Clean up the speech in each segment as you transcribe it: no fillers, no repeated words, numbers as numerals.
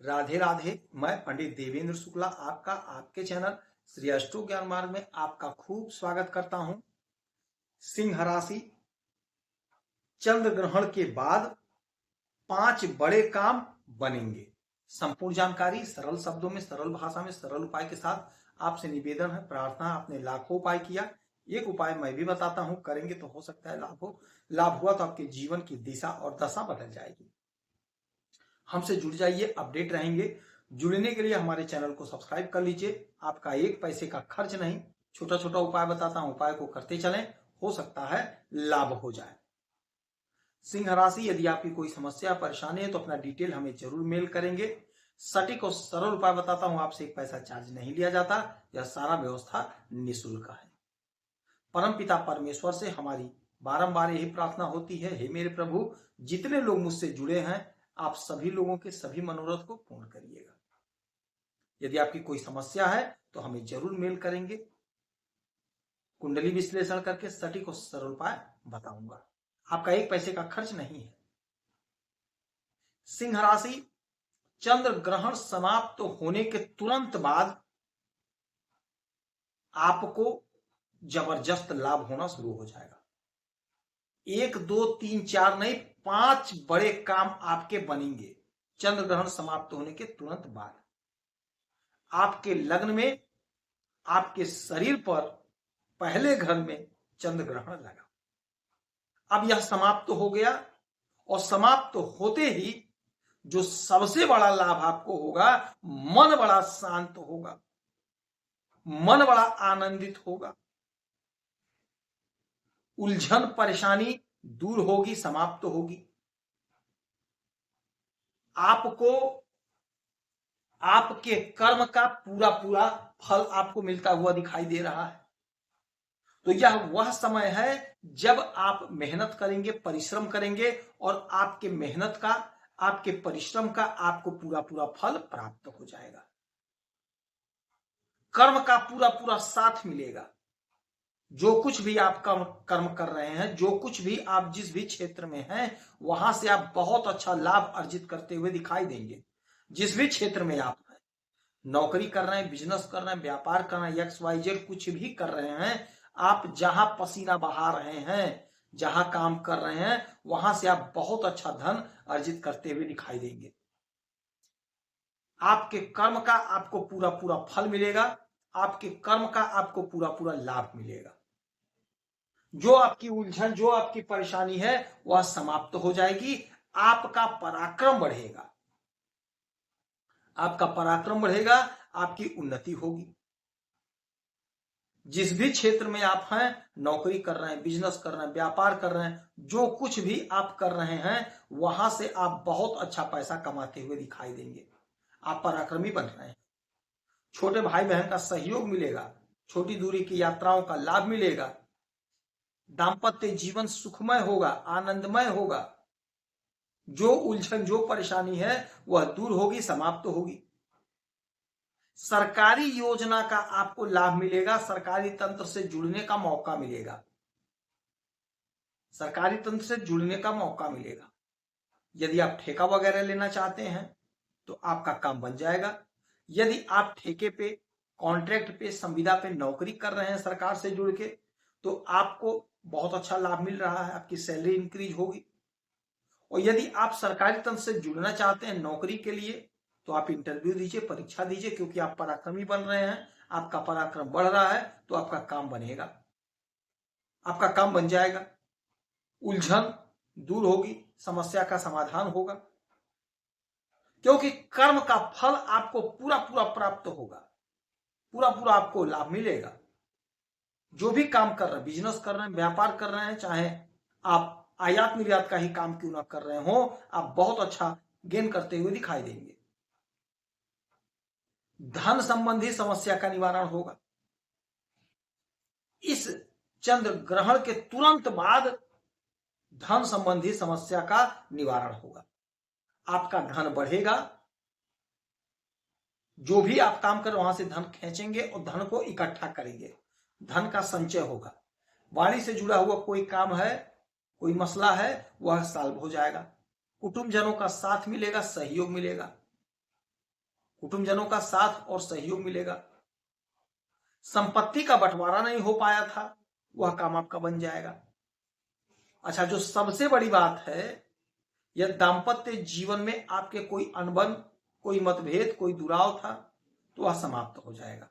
राधे राधे। मैं पंडित देवेंद्र शुक्ला आपका आपके चैनल श्री अष्टो ज्ञान मार्ग में आपका खूब स्वागत करता हूं। सिंह राशि, चंद्र ग्रहण के बाद 5 बड़े काम बनेंगे। संपूर्ण जानकारी सरल शब्दों में, सरल भाषा में, सरल उपाय के साथ आपसे निवेदन है, प्रार्थना। आपने लाखों उपाय किया, एक उपाय मैं भी बताता हूं, करेंगे तो हो सकता है लाभ हो। लाभ हुआ तो आपके जीवन की दिशा और दशा बदल जाएगी। हमसे जुड़ जाइए, अपडेट रहेंगे। जुड़ने के लिए हमारे चैनल को सब्सक्राइब कर लीजिए। आपका एक पैसे का खर्च नहीं, छोटा छोटा उपाय बताता हूं, उपाय को करते चलें, हो सकता है लाभ हो जाए। सिंह राशि, यदि आपकी कोई समस्या परेशानी है तो अपना डिटेल हमें जरूर मेल करेंगे। सटीक और सरल उपाय बताता हूं, आपसे एक पैसा चार्ज नहीं लिया जाता। यह सारा व्यवस्था निःशुल्क है। परम पिता परमेश्वर से हमारी बारंबार यही प्रार्थना होती है, हे मेरे प्रभु, जितने लोग मुझसे जुड़े हैं आप सभी लोगों के सभी मनोरथ को पूर्ण करिएगा। यदि आपकी कोई समस्या है तो हमें जरूर मेल करेंगे। कुंडली विश्लेषण करके सटीक और सरल उपाय बताऊंगा। आपका एक पैसे का खर्च नहीं है। सिंह राशि, चंद्र ग्रहण समाप्त होने के तुरंत बाद आपको जबरदस्त लाभ होना शुरू हो जाएगा। 1 2 3 4 नहीं, 5 बड़े काम आपके बनेंगे चंद्र ग्रहण समाप्त होने के तुरंत बाद। आपके लग्न में, आपके शरीर पर पहले घर में चंद्र ग्रहण लगा। अब यह समाप्त हो गया और समाप्त होते ही जो सबसे बड़ा लाभ आपको होगा, मन बड़ा शांत होगा, मन बड़ा आनंदित होगा, उलझन परेशानी दूर होगी, समाप्त होगी। आपको आपके कर्म का पूरा पूरा फल आपको मिलता हुआ दिखाई दे रहा है। तो यह वह समय है जब आप मेहनत करेंगे, परिश्रम करेंगे और आपके मेहनत का, आपके परिश्रम का आपको पूरा पूरा फल प्राप्त हो जाएगा। कर्म का पूरा पूरा साथ मिलेगा। जो कुछ भी आप कर्म कर रहे हैं, जो कुछ भी आप जिस भी क्षेत्र में हैं, वहां से आप बहुत अच्छा लाभ अर्जित करते हुए दिखाई देंगे। जिस भी क्षेत्र में आप हैं, नौकरी कर रहे हैं, बिजनेस कर रहे हैं, व्यापार कर रहे हैं, XYZ कुछ भी कर रहे हैं, आप जहां पसीना बहा रहे हैं, जहां काम कर रहे हैं, वहां से आप बहुत अच्छा धन अर्जित करते हुए दिखाई देंगे। आपके कर्म का आपको पूरा पूरा फल मिलेगा, आपके कर्म का आपको पूरा पूरा लाभ मिलेगा। जो आपकी उलझन, जो आपकी परेशानी है, वह समाप्त हो जाएगी। आपका पराक्रम बढ़ेगा, आपका पराक्रम बढ़ेगा, आपकी उन्नति होगी। जिस भी क्षेत्र में आप हैं, नौकरी कर रहे हैं, बिजनेस कर रहे हैं, व्यापार कर रहे हैं, जो कुछ भी आप कर रहे हैं, वहां से आप बहुत अच्छा पैसा कमाते हुए दिखाई देंगे। आप पराक्रमी बन रहे हैं। छोटे भाई बहन का सहयोग मिलेगा, छोटी दूरी की यात्राओं का लाभ मिलेगा, दाम्पत्य जीवन सुखमय होगा, आनंदमय होगा। जो उलझन, जो परेशानी है, वह दूर होगी, समाप्त होगी। सरकारी योजना का आपको लाभ मिलेगा, सरकारी तंत्र से जुड़ने का मौका मिलेगा, सरकारी तंत्र से जुड़ने का मौका मिलेगा। यदि आप ठेका वगैरह लेना चाहते हैं तो आपका काम बन जाएगा। यदि आप ठेके पे, कॉन्ट्रैक्ट पे, संविदा पे नौकरी कर रहे हैं सरकार से जुड़ के, तो आपको बहुत अच्छा लाभ मिल रहा है, आपकी सैलरी इंक्रीज होगी। और यदि आप सरकारी तंत्र से जुड़ना चाहते हैं नौकरी के लिए, तो आप इंटरव्यू दीजिए, परीक्षा दीजिए, क्योंकि आप पराक्रमी बन रहे हैं, आपका पराक्रम बढ़ रहा है, तो आपका काम बनेगा, आपका काम बन जाएगा। उलझन दूर होगी, समस्या का समाधान होगा, क्योंकि कर्म का फल आपको पूरा पूरा प्राप्त होगा, पूरा पूरा आपको लाभ मिलेगा। जो भी काम कर रहे हैं, बिजनेस कर रहे हैं, व्यापार कर रहे हैं, चाहे आप आयात निर्यात का ही काम क्यों ना कर रहे हो, आप बहुत अच्छा गेन करते हुए दिखाई देंगे। धन संबंधी समस्या का निवारण होगा। इस चंद्र ग्रहण के तुरंत बाद धन संबंधी समस्या का निवारण होगा। आपका धन बढ़ेगा, जो भी आप काम कर वहां से धन खींचेंगे और धन को इकट्ठा करेंगे, धन का संचय होगा। वाणी से जुड़ा हुआ कोई काम है, कोई मसला है, वह सॉल्व हो जाएगा। कुटुंबजनों का साथ मिलेगा, सहयोग मिलेगा। कुटुंबजनों का साथ और सहयोग मिलेगा। संपत्ति का बंटवारा नहीं हो पाया था, वह काम आपका बन जाएगा। अच्छा, जो सबसे बड़ी बात है, यह दाम्पत्य जीवन में आपके कोई अनबन, कोई मतभेद, कोई दुराव था तो वह समाप्त हो जाएगा,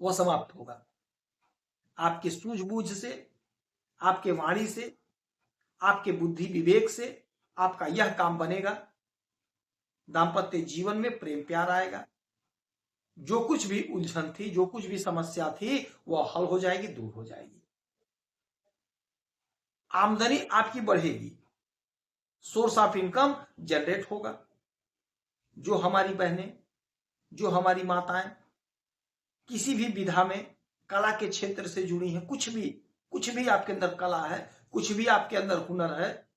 वह समाप्त होगा। आपकी सूझबूझ से, आपके वाणी से, आपके बुद्धि विवेक से आपका यह काम बनेगा। दाम्पत्य जीवन में प्रेम प्यार आएगा। जो कुछ भी उलझन थी, जो कुछ भी समस्या थी, वह हल हो जाएगी, दूर हो जाएगी। आमदनी आपकी बढ़ेगी, सोर्स ऑफ इनकम जनरेट होगा। जो हमारी बहनें, जो हमारी माताएं किसी भी विधा में कला के क्षेत्र से जुड़ी हैं, कुछ भी आपके अंदर कला है, कुछ भी आपके अंदर हुनर है,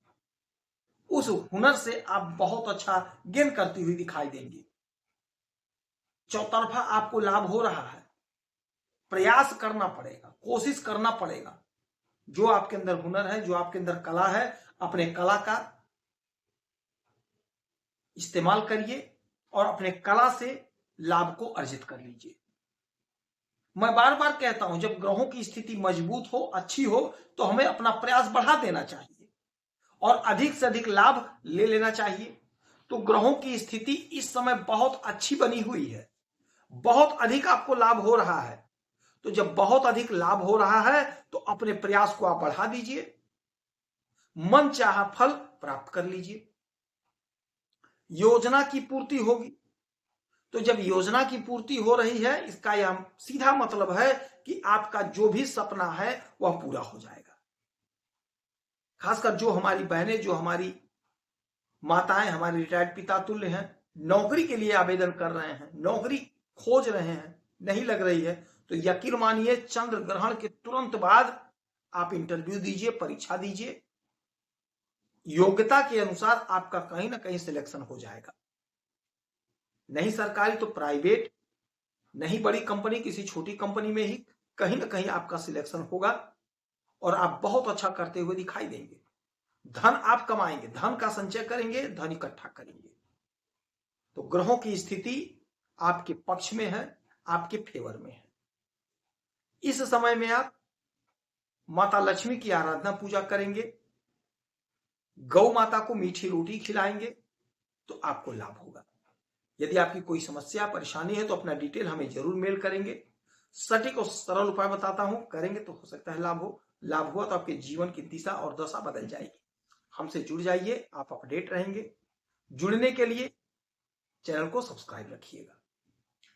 उस हुनर से आप बहुत अच्छा गेन करती हुई दिखाई देंगी। चौतरफा आपको लाभ हो रहा है। प्रयास करना पड़ेगा, कोशिश करना पड़ेगा। जो आपके अंदर हुनर है, जो आपके अंदर कला है, अपने कला का इस्तेमाल करिए और अपने कला से लाभ को अर्जित कर लीजिए। मैं बार बार कहता हूं, जब ग्रहों की स्थिति मजबूत हो, अच्छी हो, तो हमें अपना प्रयास बढ़ा देना चाहिए और अधिक से अधिक लाभ ले लेना चाहिए। तो ग्रहों की स्थिति इस समय बहुत अच्छी बनी हुई है, बहुत अधिक आपको लाभ हो रहा है। तो जब बहुत अधिक लाभ हो रहा है तो अपने प्रयास को आप बढ़ा दीजिए, मन चाहा फल प्राप्त कर लीजिए। योजना की पूर्ति होगी। तो जब योजना की पूर्ति हो रही है, इसका यह सीधा मतलब है कि आपका जो भी सपना है वह पूरा हो जाएगा। खासकर जो हमारी बहनें, जो हमारी माताएं, हमारे रिटायर्ड पिता तुल्य हैं, नौकरी के लिए आवेदन कर रहे हैं, नौकरी खोज रहे हैं, नहीं लग रही है, तो यकीन मानिए चंद्र ग्रहण के तुरंत बाद आप इंटरव्यू दीजिए, परीक्षा दीजिए। योग्यता के अनुसार आपका कहीं ना कहीं सिलेक्शन हो जाएगा। नहीं सरकारी तो प्राइवेट, नहीं बड़ी कंपनी, किसी छोटी कंपनी में ही कहीं ना कहीं आपका सिलेक्शन होगा और आप बहुत अच्छा करते हुए दिखाई देंगे। धन आप कमाएंगे, धन का संचय करेंगे, धन इकट्ठा करेंगे। तो ग्रहों की स्थिति आपके पक्ष में है, आपके फेवर में है। इस समय में आप माता लक्ष्मी की आराधना पूजा करेंगे, गौ माता को मीठी रोटी खिलाएंगे तो आपको लाभ होगा। यदि आपकी कोई समस्या परेशानी है तो अपना डिटेल हमें जरूर मेल करेंगे। सटीक और सरल उपाय बताता हूं, करेंगे तो हो सकता है लाभ हो। लाभ हुआ तो आपके जीवन की दिशा और दशा बदल जाएगी। हमसे जुड़ जाइए, आप अपडेट रहेंगे। जुड़ने के लिए चैनल को सब्सक्राइब रखिएगा।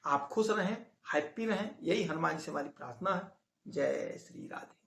आप खुश रहें, हैप्पी रहें, यही हनुमान जी से हमारी प्रार्थना है। जय श्री राधे।